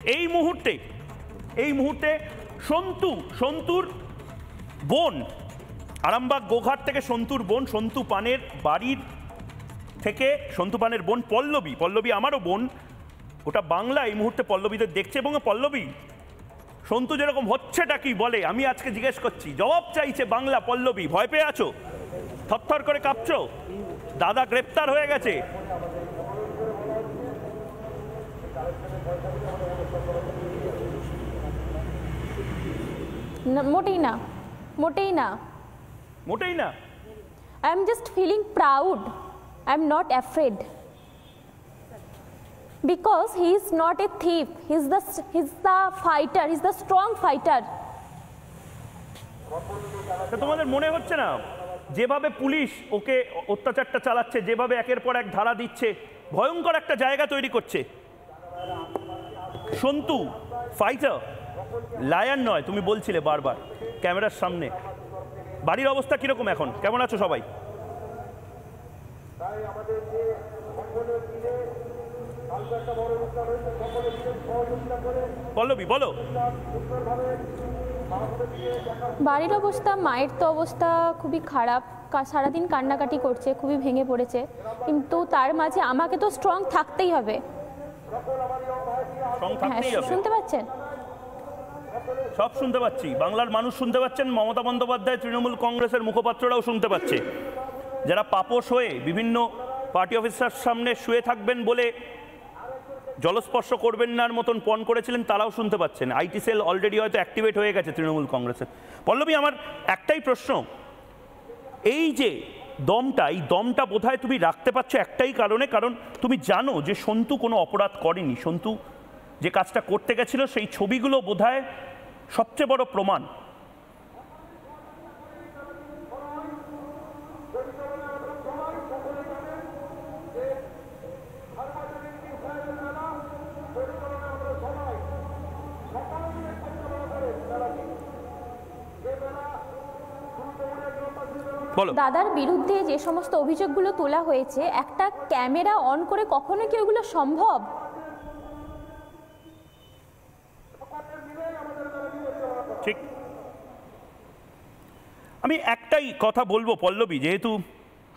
এই মুহূর্তে সন্তুর বোন, আরামবাগ গোঘাট থেকে সন্তুর বোন, সন্তু পানের বাড়ির থেকে সন্তু পানের বোন পল্লবী আমারও বোন, ওটা বাংলা এই মুহূর্তে পল্লবীদের দেখছে। এবং পল্লবী, সন্তু যেরকম হচ্ছেটা কি বলে, আমি আজকে জিজ্ঞেস করছি, জবাব চাইছে বাংলা। পল্লবী, ভয় পেয়ে আছো? থরথর করে কাঁপছো? দাদা গ্রেপ্তার হয়ে গেছে। মোটেই না। I am just feeling proud. I am not afraid. Because he is not a thief. He's the fighter. He's the strong fighter. তোমাদের মনে হচ্ছে না যেভাবে পুলিশ ওকে অত্যাচারটা চালাচ্ছে, যেভাবে একের পর এক ধারা দিচ্ছে, ভয়ঙ্কর একটা জায়গা তৈরি করছে? সন্তু ফাইটার, লায়ন নয়, তুমি বলছিলে বারবার ক্যামেরার সামনে। বাড়ির অবস্থা কিরকম এখন? কেমন আছো সবাই? পল্লবী বলো। বাড়ির অবস্থা, মায়ের তো অবস্থা খুবই খারাপ, সারাদিন কান্নাকাটি করছে, খুবই ভেঙে পড়েছে। কিন্তু তার মাঝে আমাকে তো স্ট্রং থাকতেই হবে। শুনতে পাচ্ছেন? সব শুনতে পাচ্ছি, বাংলার মানুষ শুনতে পাচ্ছেন, মমতা বন্দ্যোপাধ্যায় তৃণমূল কংগ্রেসের মুখপাত্ররাও শুনতে পাচ্ছে। যারা পাপোশ হয়ে বিভিন্ন পার্টি অফিসার সামনে শুয়ে থাকবেন বলে জলস্পর্শ করবেন নার মতন পণ করেছিলেন, তারাও শুনতে পাচ্ছেন। আইটি সেল অলরেডি হয়তো অ্যাক্টিভেট হয়ে গেছে তৃণমূল কংগ্রেসের। পল্লবী, আমার একটাই প্রশ্ন, এই যে এই দমটা বোধহয় তুমি রাখতে পারছো একটাই কারণে, কারণ তুমি জানো যে সন্তু কোনো অপরাধ করেনি। সন্তু যে কাজটা করতে গেছিল সেই ছবিগুলো বোধহয় সবচেয়ে বড় প্রমাণ। দাদার বিরুদ্ধে যে সমস্ত অভিযোগগুলো তোলা হয়েছে, একটা ক্যামেরা অন করে কখনো কি ওগুলো সম্ভব? ঠিক। আমি একটাই কথা বলবো পল্লবী, যেহেতু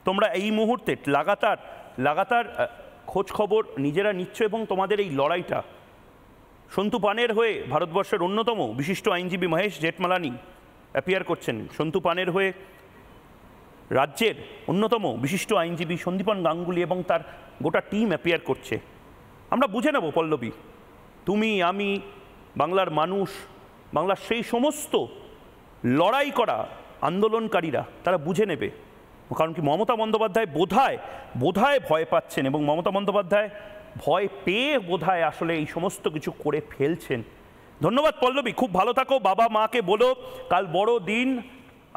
তোমরা এই মুহূর্তে লাগাতার খোঁজ খবর নিজেরা নিচ্ছ এবং তোমাদের এই লড়াইটা, সন্তু পানের হয়ে ভারতবর্ষের অন্যতম বিশিষ্ট আইনজীবী মহেশ জেঠমালানি অ্যাপিয়ার করছেন, সন্তু পানের হয়ে রাজ্যের অন্যতম বিশিষ্ট আইনজীবী সন্দীপন গাঙ্গুলি এবং তার গোটা টিম অ্যাপিয়ার করছে। আমরা বুঝে নেব পল্লবী, তুমি, আমি, বাংলার মানুষ, বাংলার সেই সমস্ত লড়াই করা আন্দোলনকারীরা তারা বুঝে নেবে। কারণ কি, মমতা বন্দ্যোপাধ্যায় বোধহয় ভয় পাচ্ছেন এবং মমতা বন্দ্যোপাধ্যায় ভয় পেয়ে বোধহয় আসলে এই সমস্ত কিছু করে ফেলছেন। ধন্যবাদ পল্লবী, খুব ভালো থাকো। বাবা মাকে বলো কাল বড় দিন,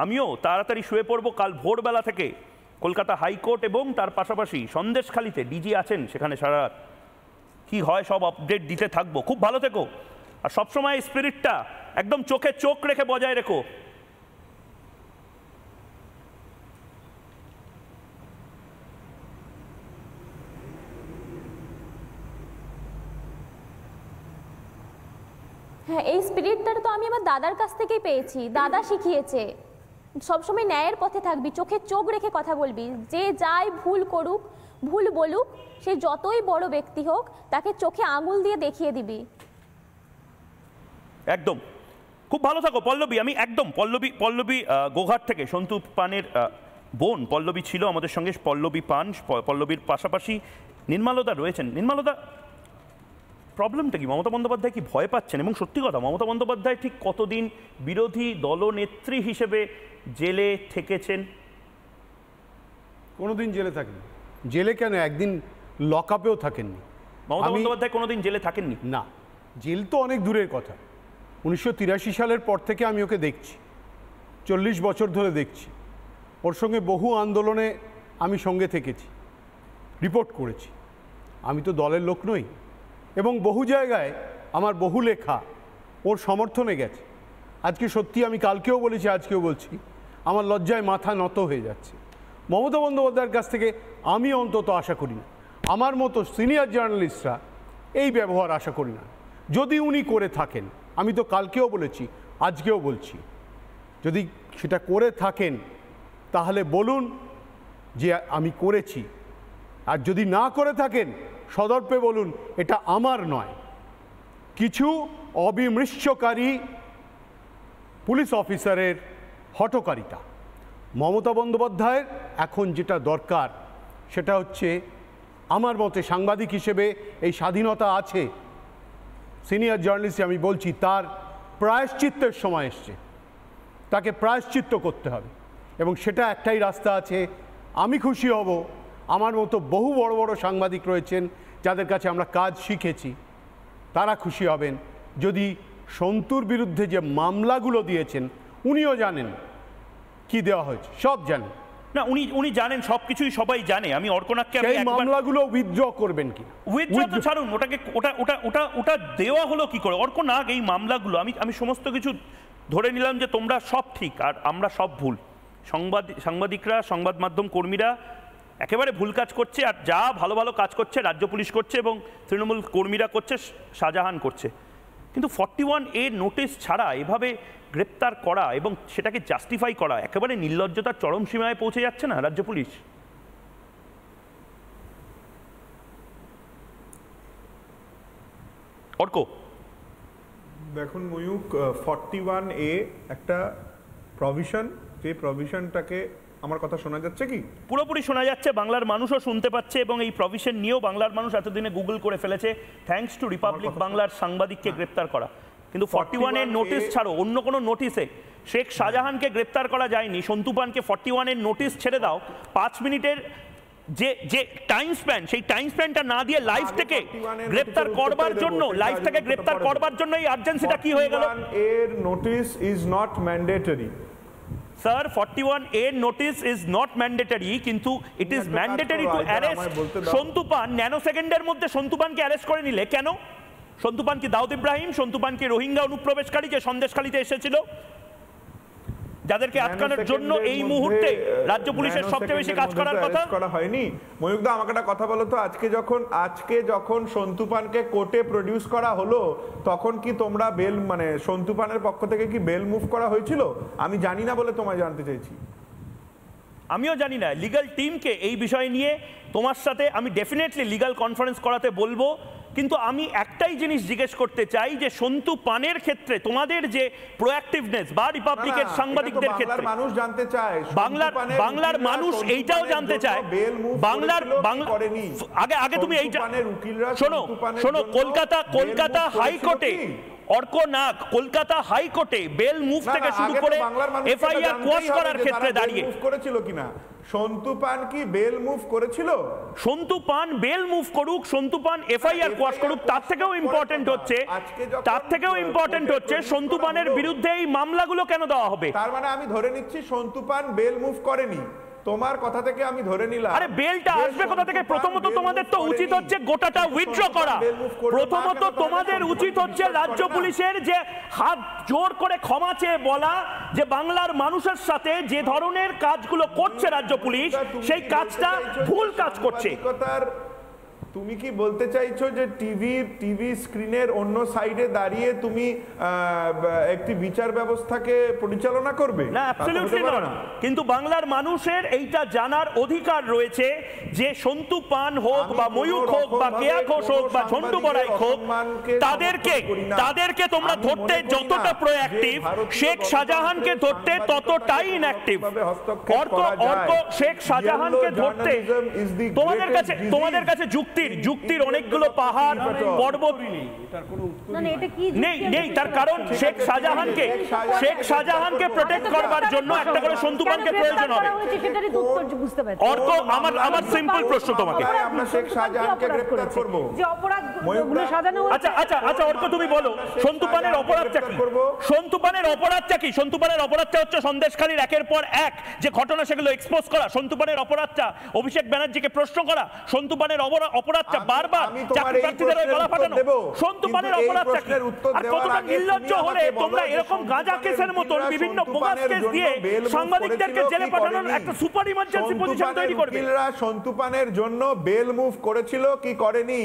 আমিও তাড়াতাড়ি শুয়ে পড়বো। কাল ভোরবেলা থেকে কলকাতা হাইকোর্ট এবং তার পাশাপাশি সন্দেশখালিতে ডিজি আছেন, সেখানে সারা রাত কী হয় সব আপডেট দিতে থাকবো। খুব ভালো থেকো, আর সবসময় স্পিরিটটা একদম চোখে চোখ রেখে বজায় রেখো। হ্যাঁ, এই স্পিরিটটা তো আমি আমার দাদার কাছ থেকেই পেয়েছি। দাদা শিখিয়েছে সবসময় ন্যায়ের পথে থাকবি, চোখে চোখ রেখে কথা বলবি। যে যাই ভুল করুক, ভুল বলুক, সে যতই বড় ব্যক্তি হোক, তাকে চোখে আঙুল দিয়ে দেখিয়ে দিবি। একদম, খুব ভালো থাকো পল্লবী। আমি একদম পল্লবী গোঘাট থেকে সন্তু পানের বোন পল্লবী ছিল আমাদের সঙ্গে। পল্লবী পান, পল্লবীর পাশাপাশি নির্মলদা রয়েছেন। নির্মলদা, প্রবলেমটা কি? মমতা বন্দ্যোপাধ্যায় কি ভয় পাচ্ছেন? এবং সত্যি কথা, মমতা বন্দ্যোপাধ্যায় ঠিক কতদিন বিরোধী দলনেত্রী হিসেবে জেলে থেকেছেন? কোনোদিন জেলে থাকেনি। জেলে কেন, একদিন লক আপেও থাকেননি। মমতা বন্দ্যোপাধ্যায় কোনোদিন জেলে থাকেননি? না, জেল তো অনেক দূরের কথা। 1983 সালের পর থেকে আমি ওকে দেখছি, 40 বছর ধরে দেখছি। ওর সঙ্গে বহু আন্দোলনে আমি সঙ্গে থেকেছি, রিপোর্ট করেছি। আমি তো দলের লোক নই, এবং বহু জায়গায় আমার বহু লেখা ওর সমর্থনে গেছে। আজকে সত্যি, আমি কালকেও বলেছি, আজকেও বলছি, আমার লজ্জায় মাথা নত হয়ে যাচ্ছে। মমতা বন্দ্যোপাধ্যায়ের কাছ থেকে আমি অন্তত আশা করি না, আমার মতো সিনিয়র জার্নালিস্টরা এই ব্যবহার আশা করি না। যদি উনি করে থাকেন, আমি তো কালকেও বলেছি, আজকেও বলছি, যদি সেটা করে থাকেন তাহলে বলুন যে আমি করেছি, আর যদি না করে থাকেন সদর্পে বলুন এটা আমার নয়। কিছু অবিমৃষ্যকারী পুলিশ অফিসারের হঠকারিতা। মমতা বন্দ্যোপাধ্যায়ের এখন যেটা দরকার সেটা হচ্ছে, আমার মতে সাংবাদিক হিসেবে এই স্বাধীনতা আছে, সিনিয়র জার্নালিস্ট আমি বলছি, তার প্রায়শ্চিত্তের সময় এসছে, তাকে প্রায়শ্চিত্ত করতে হবে এবং সেটা একটাই রাস্তা আছে। আমি খুশি হব, আমার মতো বহু বড় বড় সাংবাদিক রয়েছেন যাদের কাছে আমরা কাজ শিখেছি, তারা খুশি হবেন যদি সন্তুর বিরুদ্ধে যে মামলাগুলো দিয়েছেন, উনিও জানেন কি দেওয়া হয়েছে, সব জানেন না, উনি জানেন সবকিছুই, সবাই জানে। আমি অর্কনাথকে সেই মামলাগুলো উইথড্র করবেন কি? উইথড্র তো ছাড়ুন, ওটাকে ওটা দেওয়া হলো কি করে? অর্কনাথ এই মামলাগুলো আমি সমস্ত কিছু ধরে নিলাম যে তোমরা সব ঠিক আর আমরা সব ভুল, সাংবাদিকরা, সংবাদ মাধ্যম কর্মীরা একেবারে ভুল কাজ করছে, আর যা ভালো ভালো কাজ করছে রাজ্য পুলিশ করছে এবং তৃণমূল কর্মীরা করছে, শাহজাহান করছে। কিন্তু 41A নোটিশ ছাড়া এভাবে গ্রেপ্তার করা এবং সেটাকে জাস্টিফাই করা একেবারে নির্লজ্জতার চরম সীমায় পৌঁছে যাচ্ছে না রাজ্য পুলিশ? অর্ক, দেখুন ময়ূক, 41A একটা প্রভিশন, যে প্রভিশনটাকে, আমার কথা শোনা যাচ্ছে কি? পুরোপুরি শোনা যাচ্ছে, বাংলার মানুষও শুনতে পাচ্ছে এবং এই প্রভিশন নিয়েও বাংলার মানুষ এতদিনে গুগল করে ফেলেছে, থ্যাঙ্কস টু রিপাবলিক বাংলার সাংবাদিককে গ্রেপ্তার করা। কিন্তু 41A নোটিশ ছাড়ো অন্য কোনো নোটিশে শেখ শাহজাহানকে গ্রেপ্তার করা যায়নি। সন্তু পানকে 41A নোটিশ ছেড়ে দাও, 5 মিনিটের যে টাইম স্প্যান, সেই টাইম স্প্যানটা না দিয়ে লাইভ থেকে গ্রেপ্তার করবার জন্য, লাইভ থেকে গ্রেপ্তার করবার জন্য এই আর্জেন্সিটা কি হয়ে গেল? 41A notice is not mandatory. Sir, 41A notice is not mandatory, কিন্তু it is mandatory to arrest Santu Pan. Nano সেকেন্ডের মধ্যে সন্তু পানকে অ্যারেস্ট করে নিলে কেন? সন্তু পান কি দাউদ ইব্রাহিম? সন্তু পান কি রোহিঙ্গা অনুপ্রবেশকারী যে সন্দেশখালীতে এসেছিল, যাদেরকে আটকানোর জন্য এই মুহূর্তে রাজ্য পুলিশের সবচেয়ে বেশি কাজ করার কথা? করা হয়নি। ময়ূকদা, আমাকে একটা কথা বলো তো, আজকে যখন সন্তু পানকে কোর্টে প্রডিউস করা হলো, তখন কি তোমরা বেল, মানে সন্তু পানের পক্ষ থেকে কি বেল মুভ করা হয়েছিল? আমি জানি না বলে তোমায় জানতে চাইছি। আমিও জানি না। লিগ্যাল টিমকে এই বিষয় নিয়ে তোমার সাথে আমি ডেফিনেটলি লিগ্যাল কনফারেন্স করাতে বলবো, কিন্তু আমি একটাই জিনিস জিজ্ঞেস করতে চাই যে সন্তু পানের ক্ষেত্রে তোমাদের যে প্রোঅ্যাক্টিভনেস বা রিপাবলিকের সাংবাদিকদের ক্ষেত্রে, মানুষ জানতে চায়, বাংলার মানুষ এইটাও জানতে চায়, আগে তুমি এইটা শোনো, কলকাতা হাইকোর্টে অর্ক নাগ, কলকাতা হাইকোর্টে বেল মুভ থেকে শুরু করে এফআইআর কোয়াশ করার ক্ষেত্রে দাঁড়িয়ে করেছিল কিনা? সন্তু পান কি বেল মুভ করেছিল? সন্তু পান বেল মুভ করুক, সন্তু পান এফআইআর কোয়াশ করুক, তার থেকেও ইম্পর্টেন্ট হচ্ছে সন্তু পানের বিরুদ্ধে এই মামলাগুলো কেন দেওয়া হবে। তার মানে আমি ধরে নিচ্ছি সন্তু পান বেল মুভ করেনি, তোমার কথা থেকে আমি ধরে নিলাম। আরে বেলটা আসবে কোথা থেকে? প্রথমত তোমাদের তো উচিত হচ্ছে গোটাটা উইথড্র করা। প্রথমত তোমাদের উচিত হচ্ছে রাজ্য পুলিশের যে হাত জোর করে ক্ষমা চেয়ে বলা যে বাংলার মানুষের সাথে যে ধরনের কাজগুলো করছে রাজ্য পুলিশ, সেই কাজটা ভুল কাজ করছে। তুমি কি বলতে চাইছো যে টিভি স্ক্রিনের অন্য সাইডে দাঁড়িয়ে তুমি একটি বিচার ব্যবস্থাকে পরিচালনা করবে? না, অ্যাবসলিউটলি নট। কিন্তু বাংলার মানুষের এইটা জানার অধিকার রয়েছে যে সন্তু পান হোক বা ময়ূক হোক বা কেয়া ঘোষ হোক বা ঝন্টু বড়াই হোক, তাদেরকে তোমরা ধরতে যতটা প্রোঅ্যাক্টিভ, শেখ শাহজাহানকে ধরতে ততটাই ইনঅ্যাক্টিভ। অর্ক শেখ শাহজাহানকে ধরতে তোমাদের কাছে যুক্তির অনেকগুলো পাহাড় পর্বত নেই। তার কারণ শেখ শাহজাহানকে প্রোটেক্ট করবার জন্য একটা করে সন্তু পানকে প্রয়োজন হবে। অর্ক, আমার সিম্পল প্রশ্ন তোমাকে, আমরা শেখ শাহজাহানকে গ্রেফতার করব যে অপরাধগুলো সাজানো হয়েছে। আচ্ছা অর্ক, তুমি বলো সন্তু পানের অপরাধটা কি? সন্তু পানের অপরাধটা হচ্ছে সন্দেশখালীর একের পর এক যে ঘটনা, সেগুলো এক্সপোজ করা। সন্তু পানের অপরাধটা অভিষেক ব্যানার্জিকে প্রশ্ন করা। সন্তু পানের অপরাধটা বারবার চাকরি প্রার্থীদের গলা ফাটানো। সন্তু পানের অপরাধটা কি? আর কতটা নির্লজ্জ হলে তোমরা এরকম গাঁজা কেসের মতন বিভিন্ন বোগাস কেস দিয়ে সাংবাদিকদেরকে জেলে পাঠানোর একটা সুপার ইমার্জেন্সি পজিশন তৈরি করবে। সন্তু পানের জন্য বেল মুভ করেছিল কি করেনি?